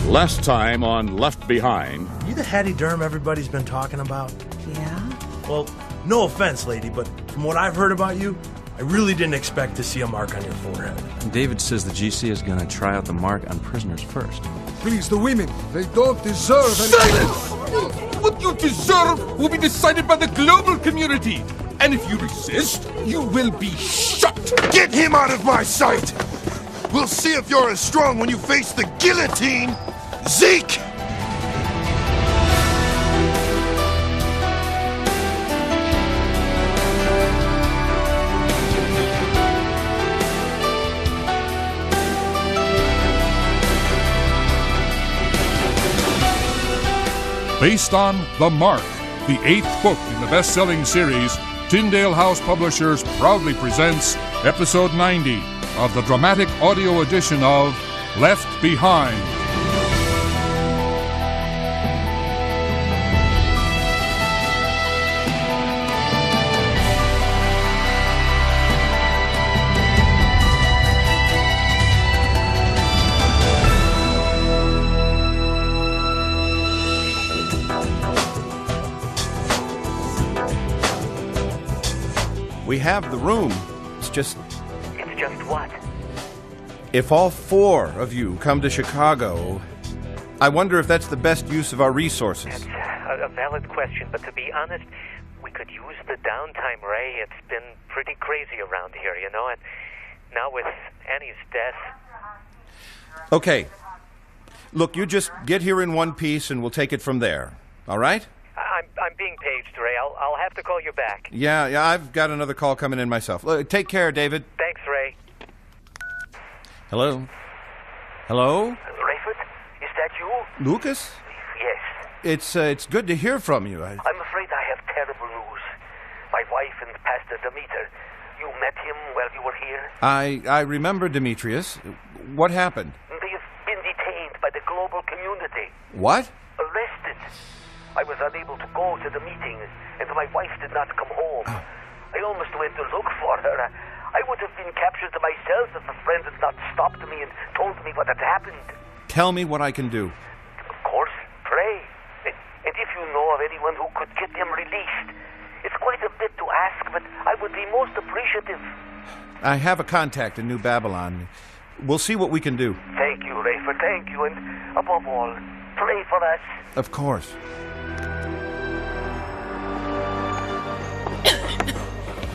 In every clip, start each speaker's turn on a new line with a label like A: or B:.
A: Last time on Left Behind.
B: You the Hattie Durham everybody's been talking about?
C: Yeah?
B: Well, no offense, lady, but from what I've heard about you, I really didn't expect to see a mark on your forehead.
D: David says the GC is going to try out the mark on prisoners first.
E: Please, the women, they don't deserve
F: Silence! What you deserve will be decided by the global community. And if you resist, you will be shot.
E: Get him out of my sight! We'll see if you're as strong when you face the guillotine, Zeke!
G: Based on The Mark, the 8th book in the best-selling series, Tyndale House Publishers proudly presents Episode 90 of the dramatic audio edition of Left Behind.
H: We have the room. It's just
I: what?
H: if all 4 of you come to Chicago, I wonder if that's the best use of our resources.
I: That's a valid question, but to be honest, we could use the downtime, Ray. It's been pretty crazy around here, you know, and now with Annie's death...
H: Okay. Look, you just get here in one piece and we'll take it from there. All right?
I: I'm being paged, Ray. I'll have to call you back.
H: Yeah, I've got another call coming in myself. Take care, David.
I: Thanks, Ray.
H: Hello? Hello?
I: Rayford, is that you?
H: Lucas?
I: Yes.
H: It's good to hear from you.
I: I'm afraid I have terrible news. My wife and Pastor Demeter. You met him while you were here?
H: I remember Demetrius. What happened?
I: They've been detained by the global community.
H: What?
I: Arrested. I was unable to go to the meeting, and my wife did not come home. I almost went to look for her. I would have been captured myself if a friend had not stopped me and told me what had happened.
H: Tell me what I can do.
I: Of course, pray. And if you know of anyone who could get them released, it's quite a bit to ask, but I would be most appreciative.
H: I have a contact in New Babylon. We'll see what we can do.
I: Thank you, Rayford, thank you, and above all, pray for us.
H: Of course.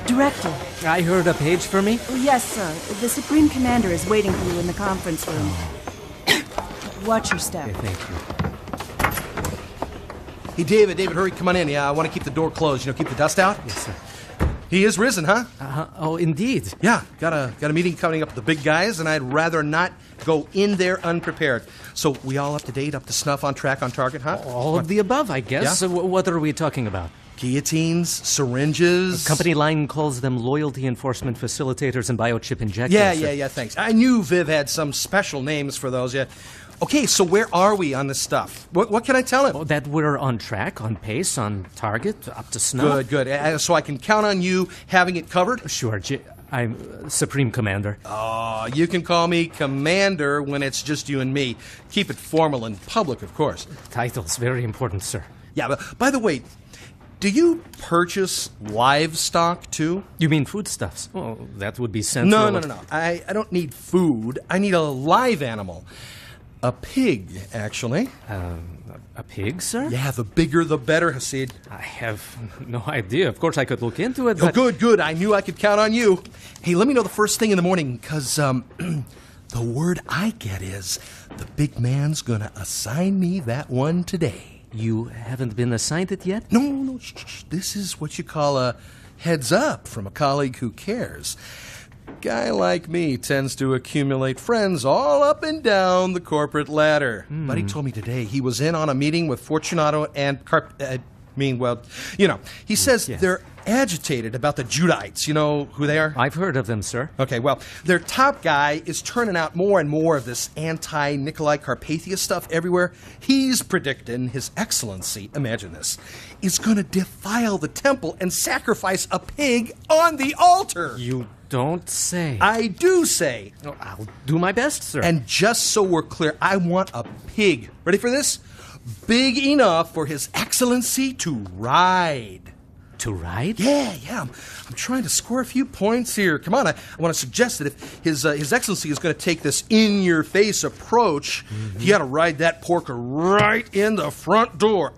C: Director.
J: I heard a page for me?
C: Oh, yes, sir. The Supreme Commander is waiting for you in the conference room. Watch your step.
J: Okay, thank you.
K: Hey, David, hurry, come on in. Yeah, I want to keep the door closed. Keep the dust out.
J: Yes, sir.
K: He is risen, huh?
J: Oh, indeed.
K: Yeah, got a meeting coming up with the big guys, and I'd rather not go in there unprepared. So we all up to date, up to snuff, on track, on target, huh?
J: All of the above, I guess.
K: Yeah?
J: So what are we talking about?
K: Guillotines, syringes.
J: The company line calls them loyalty enforcement facilitators and biochip injectors.
K: Yeah, thanks. I knew Viv had some special names for those, yeah. Okay, so where are we on this stuff? What can I tell him?
J: Oh, that we're on track, on pace, on target, up to snuff.
K: Good. So I can count on you having it covered?
J: Sure, I'm Supreme Commander.
K: Oh, you can call me Commander when it's just you and me. Keep it formal and public, of course.
J: Title's very important, sir.
K: Yeah, but by the way, do you purchase livestock, too?
J: You mean foodstuffs? Oh, that would be central.
K: No. I don't need food. I need a live animal. A pig, actually.
J: A pig, sir?
K: Yeah, the bigger the better, Hasid.
J: I have no idea. Of course, I could look into it,
K: Oh,
J: but...
K: good. I knew I could count on you. Hey, let me know the first thing in the morning, because, the word I get is the big man's gonna assign me that one today.
J: You haven't been assigned it yet?
K: No. Shh. This is what you call a heads up from a colleague who cares. Guy like me tends to accumulate friends all up and down the corporate ladder. Buddy told me today he was in on a meeting with Fortunato and he says they're agitated about the Judites. You know who they are?
J: I've heard of them, sir.
K: Okay, well, their top guy is turning out more and more of this anti-Nikolai Carpathia stuff everywhere. He's predicting His Excellency, imagine this, is going to defile the temple and sacrifice a pig on the altar.
J: You don't say.
K: I do say.
J: Oh, I'll do my best, sir.
K: And just so we're clear, I want a pig. Ready for this? Big enough for His Excellency to ride.
J: To ride?
K: Yeah. I'm trying to score a few points here. Come on, I want to suggest that if His Excellency is going to take this in-your-face approach, you got to ride that porker right in the front door.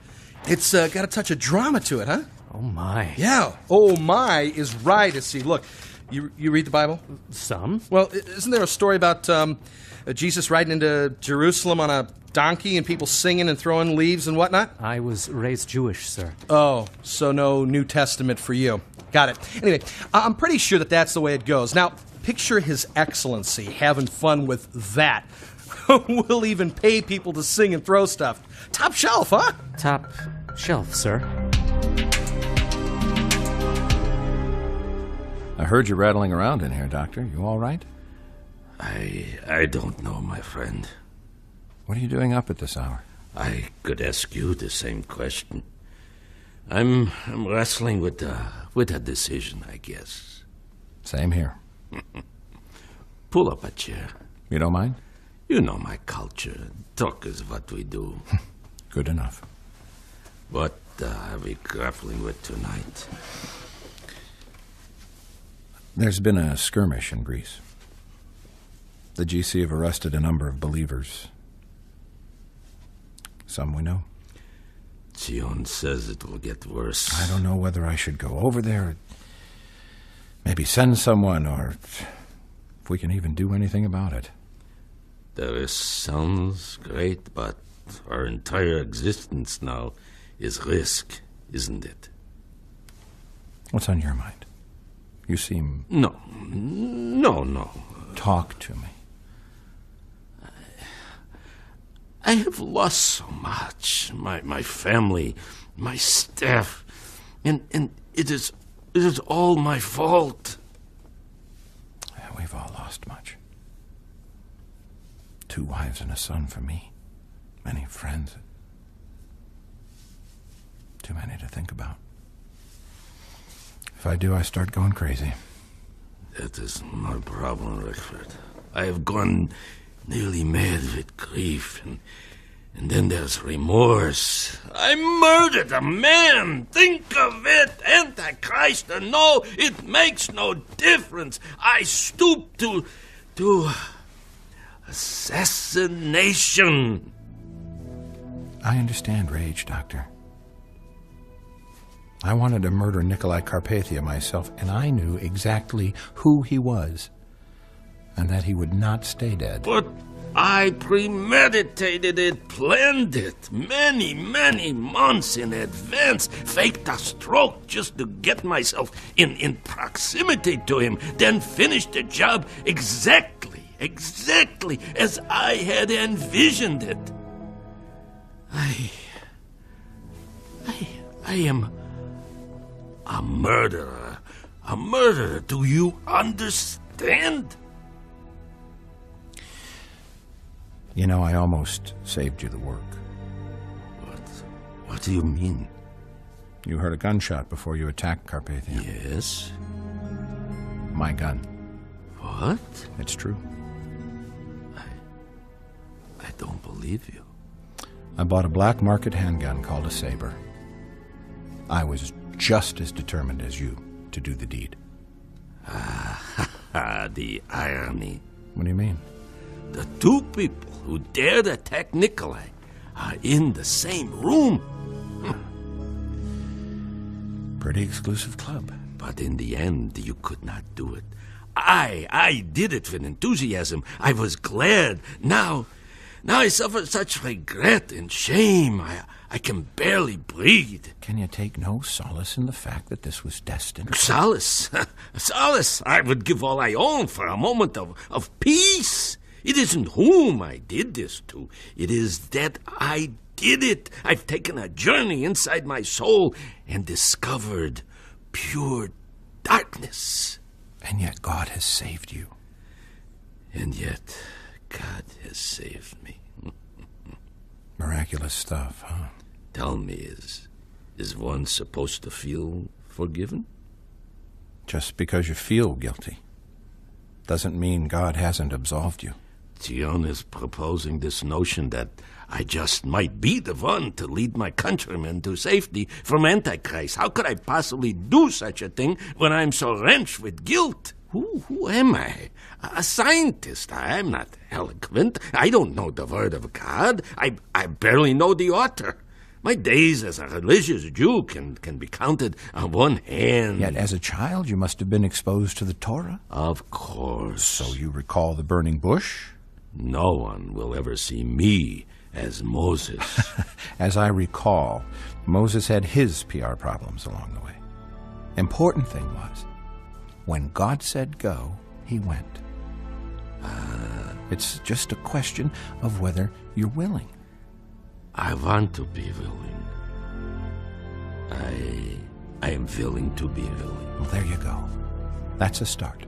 K: It's got a touch of drama to it, huh?
J: Oh, my.
K: Yeah. Oh, my is right. See, look, you read the Bible?
J: Some.
K: Well, isn't there a story about Jesus riding into Jerusalem on a donkey and people singing and throwing leaves and whatnot?
J: I was raised Jewish, sir.
K: Oh, so no New Testament for you. Got it. Anyway, I'm pretty sure that that's the way it goes. Now, picture His Excellency having fun with that. We'll even pay people to sing and throw stuff. Top shelf, huh?
J: Top shelf, sir.
H: I heard you rattling around in here, Doctor. You all right?
L: I don't know, my friend.
H: What are you doing up at this hour?
L: I could ask you the same question. I'm wrestling with a decision, I guess.
H: Same here.
L: Pull up a chair.
H: You don't mind?
L: You know my culture. Talk is what we do.
H: Good enough.
L: What are we grappling with tonight?
H: There's been a skirmish in Greece. The GC have arrested a number of believers. Some we know.
L: Zion says it will get worse.
H: I don't know whether I should go over there, maybe send someone, or if we can even do anything about it.
L: That sounds great, but our entire existence now is risk, isn't it?
H: What's on your mind? You seem...
L: No.
H: Talk to me.
L: I have lost so much. My family, my staff, and it is all my fault.
H: Yeah, we've all lost much. 2 wives and a son for me. Many friends. Too many to think about. If I do, I start going crazy.
L: That is my problem, Rayford. I have gone nearly mad with grief, and then there's remorse. I murdered a man! Think of it! Antichrist or no, it makes no difference. I stooped to assassination.
H: I understand rage, Doctor. I wanted to murder Nikolai Carpathia myself, and I knew exactly who he was, and that he would not stay dead.
L: But I premeditated it, planned it, many months in advance, faked a stroke just to get myself in proximity to him, then finished the job exactly as I had envisioned it. I am a murderer. A murderer. Do you understand?
H: You know, I almost saved you the work.
L: What do you mean?
H: You heard a gunshot before you attacked Carpathia.
L: Yes.
H: My gun.
L: What?
H: It's true.
L: I don't believe you.
H: I bought a black market handgun called a Saber. I was just as determined as you to do the deed.
L: The irony.
H: What do you mean?
L: The 2 people who dared attack Nikolai are in the same room.
H: Pretty exclusive club.
L: But in the end, you could not do it. I did it with enthusiasm. I was glad. Now I suffer such regret and shame. I can barely breathe.
H: Can you take no solace in the fact that this was destined?
L: Solace? Solace? I would give all I own for a moment of peace. It isn't whom I did this to. It is that I did it. I've taken a journey inside my soul and discovered pure darkness.
H: And yet God has saved you.
L: And yet God has saved me.
H: Miraculous stuff, huh?
L: Tell me, is one supposed to feel forgiven?
H: Just because you feel guilty doesn't mean God hasn't absolved you.
L: Tion is proposing this notion that I just might be the one to lead my countrymen to safety from Antichrist. How could I possibly do such a thing when I'm so wrenched with guilt? Who am I? A scientist. I'm not eloquent. I don't know the word of God. I barely know the author. My days as a religious Jew can be counted on one hand.
H: Yet as a child you must have been exposed to the Torah.
L: Of course.
H: So you recall the burning bush?
L: No one will ever see me as Moses.
H: As I recall, Moses had his PR problems along the way. Important thing was, when God said go, he went. It's just a question of whether you're willing.
L: I want to be willing. I am willing to be willing.
H: Well, there you go. That's a start.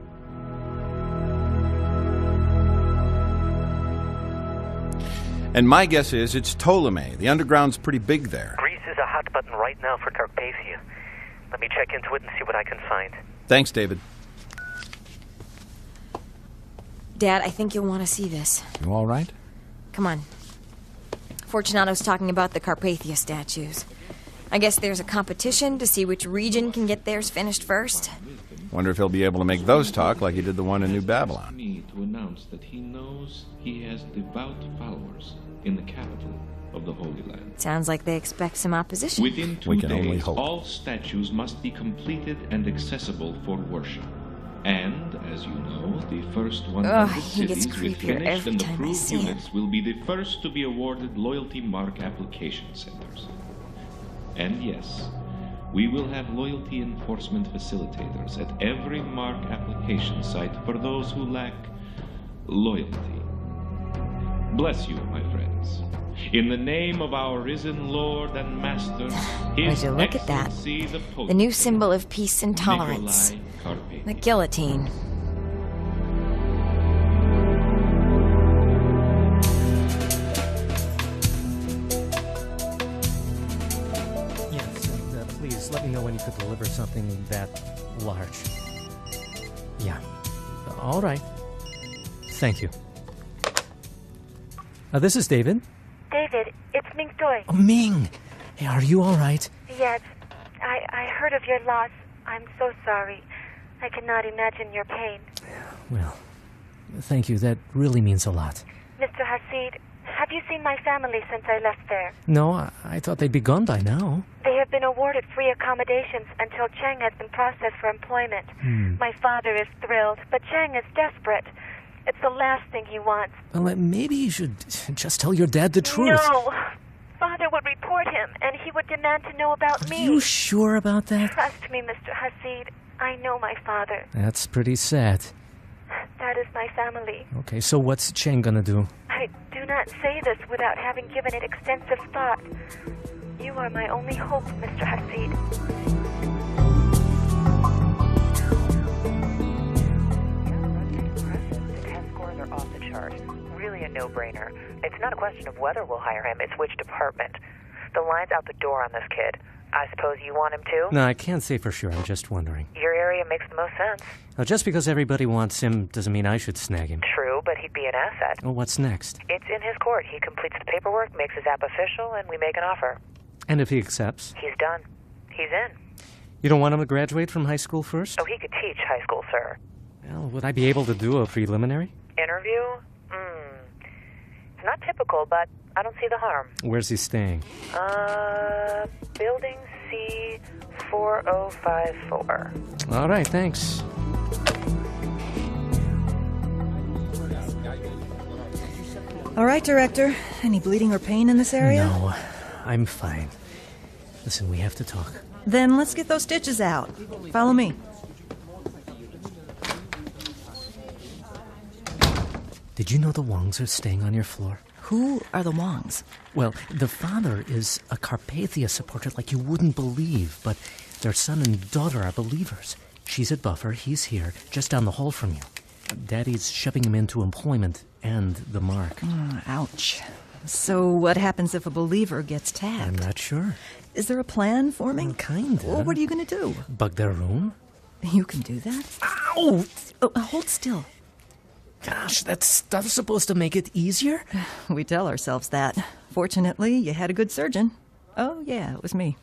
H: And my guess is it's Ptolemy. The underground's pretty big there.
J: Greece is a hot button right now for Carpathia. Let me check into it and see what I can find.
H: Thanks, David.
M: Dad, I think you'll want to see this.
H: You all right?
M: Come on. Fortunato's talking about the Carpathia statues. I guess there's a competition to see which region can get theirs finished first.
H: Wonder if he'll be able to make those talk like he did the one in New Babylon.
N: Me to announce that he knows he has devout followers in the capital of the Holy Land.
M: Sounds like they expect some opposition.
N: Within 2 days, all statues must be completed and accessible for worship. And, as you know, the first 100 cities with finished and approved units will be the first to be awarded Loyalty Mark application centers. And yes, we will have loyalty enforcement facilitators at every Mark application site for those who lack loyalty. Bless you, my friends. In the name of our risen Lord and Master, His
M: Would you look at that? The new symbol of peace and tolerance. The guillotine.
J: Yes, and please let me know when you could deliver something that large. Yeah. All right. Thank you. This is David.
O: David, it's Ming Doi.
J: Oh, Ming! Hey, are you all right?
O: Yes, I heard of your loss. I'm so sorry. I cannot imagine your pain.
J: Well, thank you. That really means a lot.
O: Mr. Hasid, have you seen my family since I left there?
J: No, I thought they'd be gone by now.
O: They have been awarded free accommodations until Cheng has been processed for employment. My father is thrilled, but Cheng is desperate. It's the last thing he wants.
J: Well, maybe you should just tell your dad the truth.
O: No! Father would report him, and he would demand to know about me.
J: Are you sure about that?
O: Trust me, Mr. Hasid. I know my father.
J: That's pretty sad.
O: That is my family.
J: Okay, so what's Cheng gonna do?
O: I do not say this without having given it extensive thought. You are my only hope, Mr. Hasid.
P: The test scores are off the chart. Really a no-brainer. It's not a question of whether we'll hire him, it's which department. The line's out the door on this kid. I suppose you want him too?
J: No, I can't say for sure. I'm just wondering.
P: Your area makes the most sense.
J: Now, just because everybody wants him doesn't mean I should snag him.
P: True, but he'd be an asset.
J: Well, what's next?
P: It's in his court. He completes the paperwork, makes his app official, and we make an offer.
J: And if he accepts?
P: He's done. He's in.
J: You don't want him to graduate from high school first?
P: Oh, he could teach high school, sir.
J: Well, would I be able to do a preliminary?
P: Interview? It's not typical, but I don't see the harm.
J: Where's he staying?
P: Building C4054.
J: All right, thanks.
C: All right, Director. Any bleeding or pain in this area?
J: No, I'm fine. Listen, we have to talk.
C: Then let's get those stitches out. Follow me.
J: Did you know the Wongs are staying on your floor?
C: Who are the Wongs?
J: Well, the father is a Carpathia supporter like you wouldn't believe, but their son and daughter are believers. She's at Buffer, he's here, just down the hall from you. Daddy's shoving him into employment and the mark.
C: Ouch. So what happens if a believer gets tagged?
J: I'm not sure.
C: Is there a plan forming?
J: Kinda.
C: Well, what are you going to do?
J: Bug their room?
C: You can do that?
J: Ow!
C: Oh, hold still.
J: Gosh, that stuff's supposed to make it easier?
Q: We tell ourselves that. Fortunately, you had a good surgeon. Oh, yeah, it was me.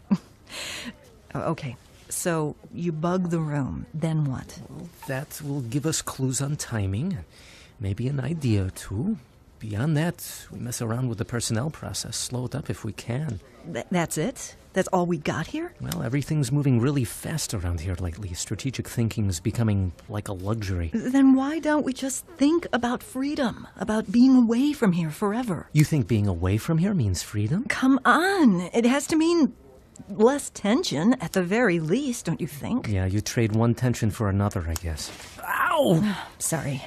Q: Okay, so you bug the room. Then what?
J: Well, that will give us clues on timing. Maybe an idea or two. Beyond that, we mess around with the personnel process. Slow it up if we can.
Q: That's it? That's all we got here?
J: Well, everything's moving really fast around here lately. Strategic thinking's becoming like a luxury.
Q: Then why don't we just think about freedom? About being away from here forever?
J: You think being away from here means freedom?
Q: Come on. It has to mean less tension, at the very least, don't you think?
J: Yeah, you trade one tension for another, I guess. Ow!
Q: Sorry.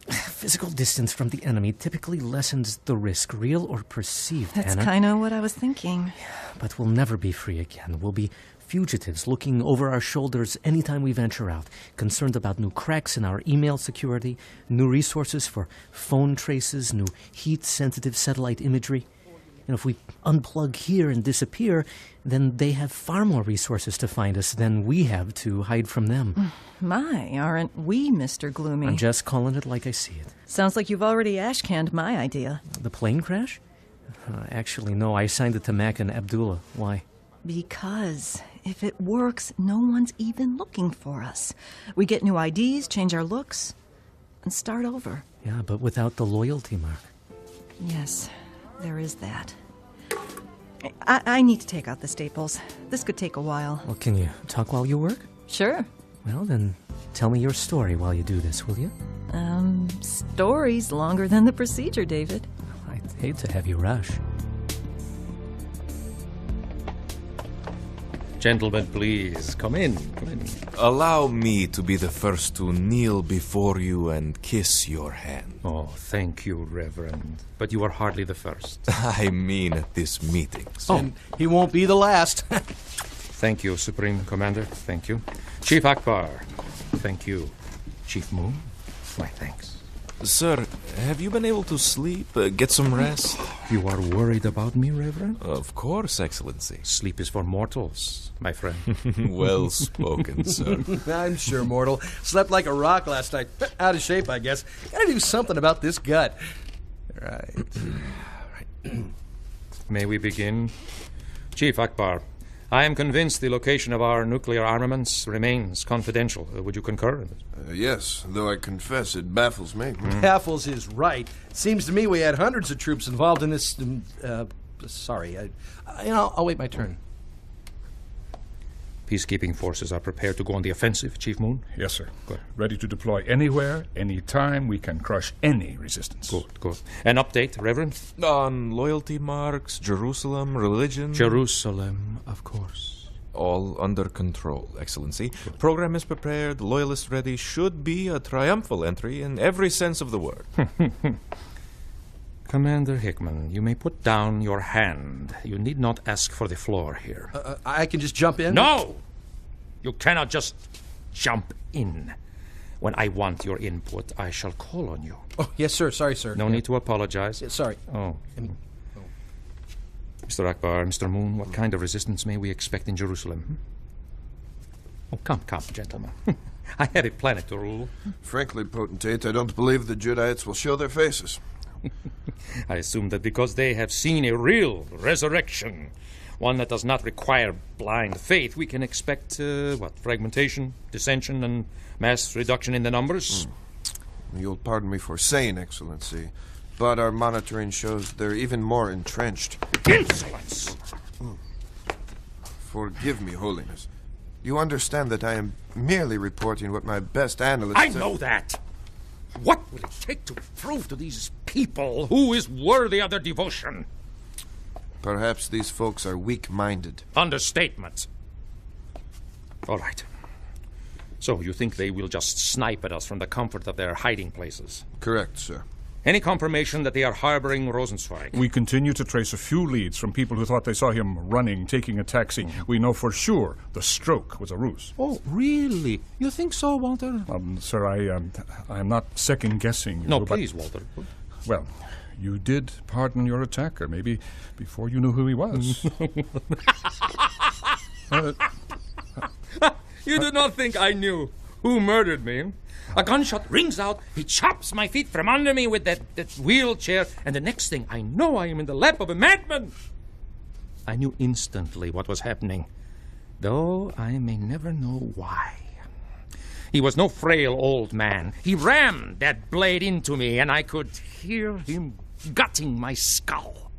J: Physical distance from the enemy typically lessens the risk, real or perceived,
Q: That's
J: Anna.
Q: kind of what I was thinking.
J: But we'll never be free again. We'll be fugitives looking over our shoulders anytime we venture out, concerned about new cracks in our email security, new resources for phone traces, new heat-sensitive satellite imagery. And if we unplug here and disappear, then they have far more resources to find us than we have to hide from them.
Q: My, aren't we, Mr. Gloomy?
J: I'm just calling it like I see it.
Q: Sounds like you've already ash-canned my idea.
J: The plane crash? Actually, no. I signed it to Mac and Abdullah. Why?
Q: Because if it works, no one's even looking for us. We get new IDs, change our looks, and start over.
J: Yeah, but without the loyalty mark.
Q: Yes, there is that. I need to take out the staples. This could take a while.
J: Well, can you talk while you work?
Q: Sure.
J: Well, then tell me your story while you do this, will you?
Q: Story's longer than the procedure, David.
J: I'd hate to have you rush.
R: Gentlemen, please, come in, come in.
S: Allow me to be the first to kneel before you and kiss your hand.
R: Oh, thank you, Reverend. But you are hardly the first.
S: I mean at this meeting.
K: And he won't be the last.
R: Thank you, Supreme Commander. Thank you. Chief Akbar. Thank you. Chief Moon. My thanks.
S: Sir, have you been able to sleep? Get some rest?
R: You are worried about me, Reverend?
S: Of course, Excellency.
R: Sleep is for mortals, my friend.
S: Well spoken, sir.
K: I'm sure, mortal. Slept like a rock last night. Out of shape, I guess. Gotta do something about this gut. Right.
R: May we begin? Chief Akbar, I am convinced the location of our nuclear armaments remains confidential. Would you concur?
E: Yes, though I confess it baffles me.
K: Baffles is right. Seems to me we had hundreds of troops involved in this. Sorry, I'll wait my turn.
R: Peacekeeping forces are prepared to go on the offensive, Chief Moon?
G: Yes, sir. Good. Ready to deploy anywhere, anytime. We can crush any resistance.
R: Good, good. An update, Reverend?
S: On loyalty marks, Jerusalem, religion...
R: Jerusalem, of course.
S: All under control, Excellency. Program is prepared, loyalists ready. Should be a triumphal entry in every sense of the word.
R: Commander Hickman, you may put down your hand. You need not ask for the floor here.
K: I can just jump in?
R: No! You cannot just jump in. When I want your input, I shall call on you.
K: Oh, yes, sir. Sorry, sir.
R: No need to apologize.
K: Yeah, sorry.
R: Oh. Mr. Akbar, Mr. Moon, what kind of resistance may we expect in Jerusalem? Oh, come, gentlemen. I had a planet to rule.
E: Frankly, Potentate, I don't believe the Judahites will show their faces.
R: I assume that because they have seen a real resurrection, one that does not require blind faith, we can expect, fragmentation, dissension, and mass reduction in the numbers?
E: You'll pardon me for saying, Excellency, but our monitoring shows they're even more entrenched.
R: Insolence!
E: Forgive me, Holiness. You understand that I am merely reporting what my best analysts...
R: I know that! What will it take to prove to these people who is worthy of their devotion?
E: Perhaps these folks are weak-minded.
R: Understatement. All right. So you think they will just snipe at us from the comfort of their hiding places?
E: Correct, sir.
R: Any confirmation that they are harboring Rosenzweig?
G: We continue to trace a few leads from people who thought they saw him running, taking a taxi. We know for sure the stroke was a ruse.
R: Oh, really? You think so, Walter?
G: Sir, I'm not second-guessing you.
R: No, please, Walter.
G: Well, you did pardon your attacker, maybe before you knew who he was.
R: You do not think I knew who murdered me? A gunshot rings out. He chops my feet from under me with that wheelchair. And the next thing I know, I am in the lap of a madman. I knew instantly what was happening, though I may never know why. He was no frail old man. He rammed that blade into me, and I could hear him gutting my skull.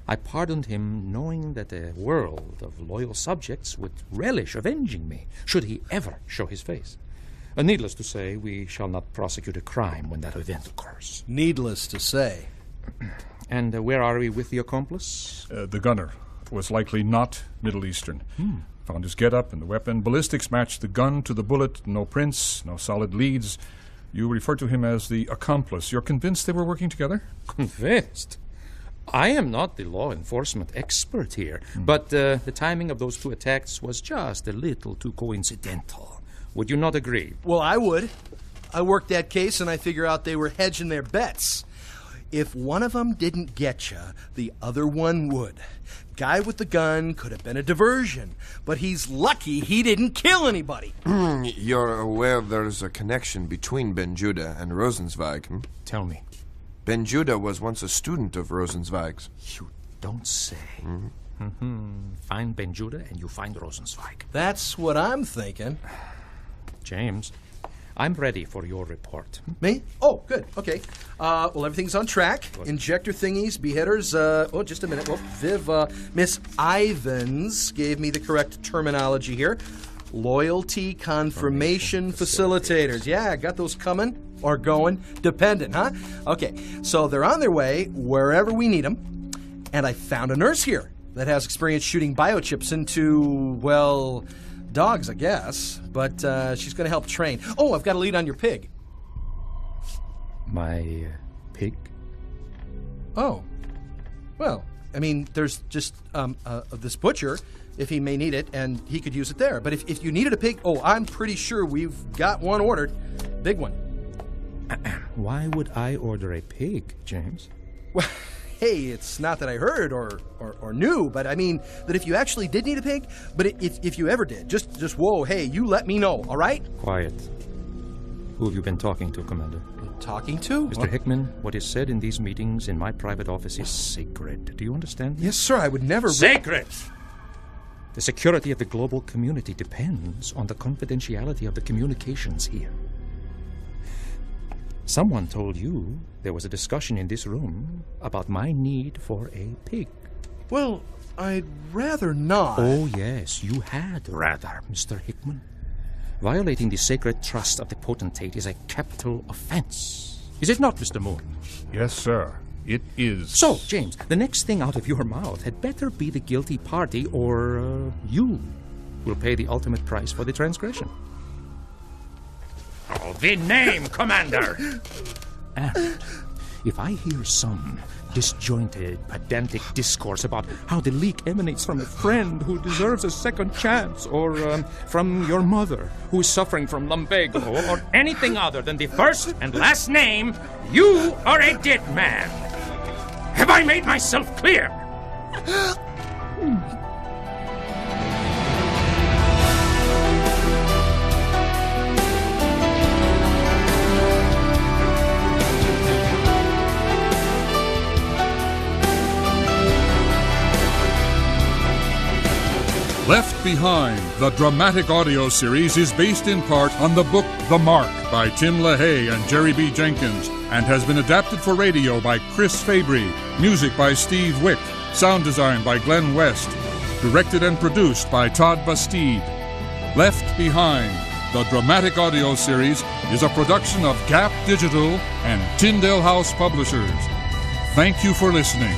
R: I pardoned him, knowing that a world of loyal subjects would relish avenging me, should he ever show his face. Needless to say, we shall not prosecute a crime when that event occurs.
K: Needless to say.
R: And where are we with the accomplice?
G: The gunner was likely not Middle Eastern. Found his get-up and the weapon. Ballistics matched the gun to the bullet. No prints, no solid leads. You refer to him as the accomplice. You're convinced they were working together?
R: Convinced? I am not the law enforcement expert here, but the timing of those two attacks was just a little too coincidental. Would you not agree?
K: Well, I would. I worked that case and I figure out they were hedging their bets. If one of them didn't get you, the other one would. Guy with the gun could have been a diversion, but he's lucky he didn't kill anybody.
T: You're aware there's a connection between Ben Judah and Rosenzweig?
R: Tell me.
T: Ben Judah was once a student of Rosenzweig's.
R: You don't say. Find Ben Judah and you find Rosenzweig.
K: That's what I'm thinking.
R: James, I'm ready for your report.
K: Me? Oh, good. Okay. Well, everything's on track. Good. Injector thingies, beheaders. Just a minute. Well, Viv, Miss Ivins gave me the correct terminology here. Loyalty confirmation facilitators. Yeah, I got those coming or going. Dependent, huh? Okay. So they're on their way wherever we need them. And I found a nurse here that has experience shooting biochips into, well, dogs, I guess, but she's going to help train. Oh, I've got a lead on your pig.
R: My pig?
K: Oh. Well, I mean, there's just this butcher, if he may need it, and he could use it there. But if you needed a pig, I'm pretty sure we've got one ordered. Big one.
R: Why would I order a pig, James?
K: Well, hey, it's not that I heard or knew, but I mean that if you actually did need a pig, but if you ever did, just whoa, hey, you let me know, all right?
R: Quiet. Who have you been talking to, Commander?
K: Talking to?
R: Mr. Hickman, what is said in these meetings in my private office is sacred. Do you understand me?
K: Yes, sir, I would never...
R: Sacred! The security of the global community depends on the confidentiality of the communications here. Someone told you there was a discussion in this room about my need for a pig.
K: Well, I'd rather not.
R: Oh, yes, you had rather, Mr. Hickman. Violating the sacred trust of the potentate is a capital offense. Is it not, Mr. Moon?
G: Yes, sir. It is.
R: So, James, the next thing out of your mouth had better be the guilty party, or you will pay the ultimate price for the transgression. Oh, the name, Commander! And if I hear some disjointed, pedantic discourse about how the leak emanates from a friend who deserves a second chance, or from your mother who is suffering from lumbago, or anything other than the first and last name, you are a dead man. Have I made myself clear?
G: Left Behind, the dramatic audio series, is based in part on the book The Mark by Tim LaHaye and Jerry B. Jenkins, and has been adapted for radio by Chris Fabry, music by Steve Wick, sound design by Glenn West, directed and produced by Todd Bastide. Left Behind, the dramatic audio series, is a production of Gap Digital and Tyndale House Publishers. Thank you for listening.